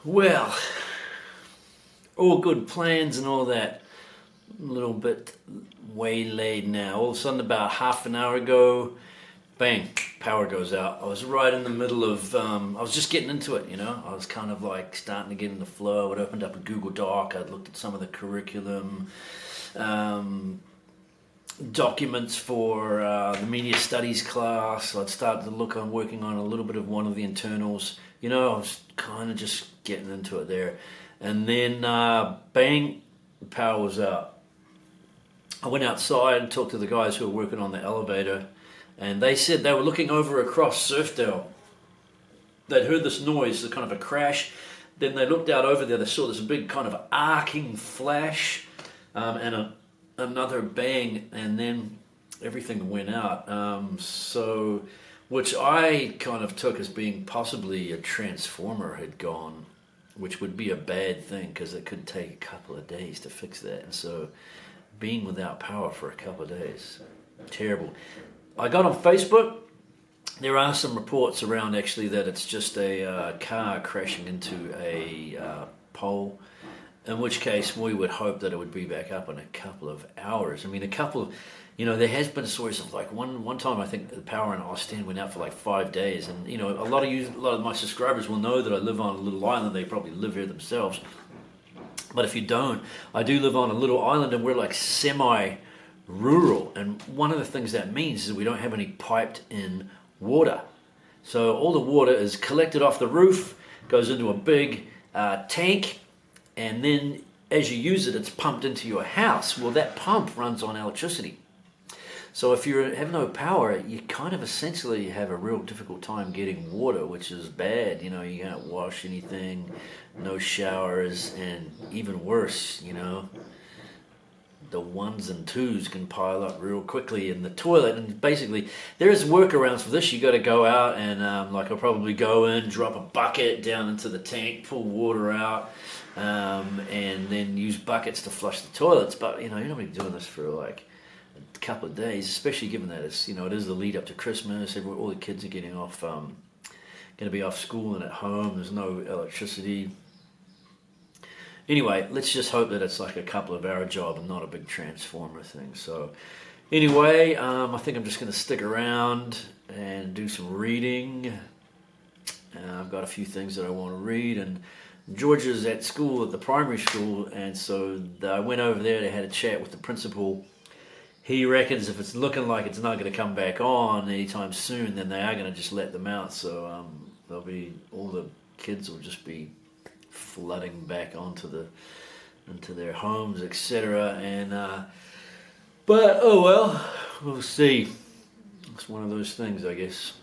Well, all good plans and all that. A little bit waylaid now. All of a sudden, about half an hour ago, bang, power goes out. I was right in the middle of, I was just getting into it, you know. I was kind of like starting to get in the flow. I'd opened up a Google Doc. I'd looked at some of the curriculum, documents for the media studies class. I'd started to look on working on a little bit of one of the internals. You know, I was kind of just getting into it there. And then, bang, the power was out. I went outside and talked to the guys who were working on the elevator, and they said they were looking over across Surfdale. They'd heard this noise, kind of a crash. Then they looked out over there, they saw this big kind of arcing flash, and another bang, and then everything went out. Which I kind of took as being possibly a transformer had gone, which would be a bad thing because it could take a couple of days to fix that. And so being without power for a couple of days, terrible. I got on Facebook. There are some reports around actually that it's just a car crashing into a pole, in which case we would hope that it would be back up in a couple of hours. I mean, there has been stories of like one time I think the power in Austin went out for like 5 days, and a lot of my subscribers will know that I live on a little island. They probably live here themselves, but if you don't, I do live on a little island, and we're like semi-rural. And one of the things that means is we don't have any piped-in water. So all the water is collected off the roof, goes into a big tank, and then as you use it, it's pumped into your house. Well, that pump runs on electricity. So if you have no power, you kind of essentially have a real difficult time getting water, which is bad. You can't wash anything, no showers, and even worse, the ones and twos can pile up real quickly in the toilet. And basically, there is workarounds for this. You got to go out and, I'll probably go in, drop a bucket down into the tank, pull water out, and then use buckets to flush the toilets. But, you're not going to be doing this for like a couple of days, especially given that it's, it is the lead up to Christmas. All the kids are getting off, going to be off school and at home. There's no electricity. Anyway, let's just hope that it's like a couple of hour job and not a big transformer thing. So anyway, I think I'm just going to stick around and do some reading. I've got a few things that I want to read, and Georgia's at school, at the primary school, and so I went over there. They had a chat with the principal. He reckons if it's looking like it's not going to come back on anytime soon, then they are going to just let them out. So all the kids will just be flooding back into their homes, etc. And but oh well, we'll see. It's one of those things, I guess.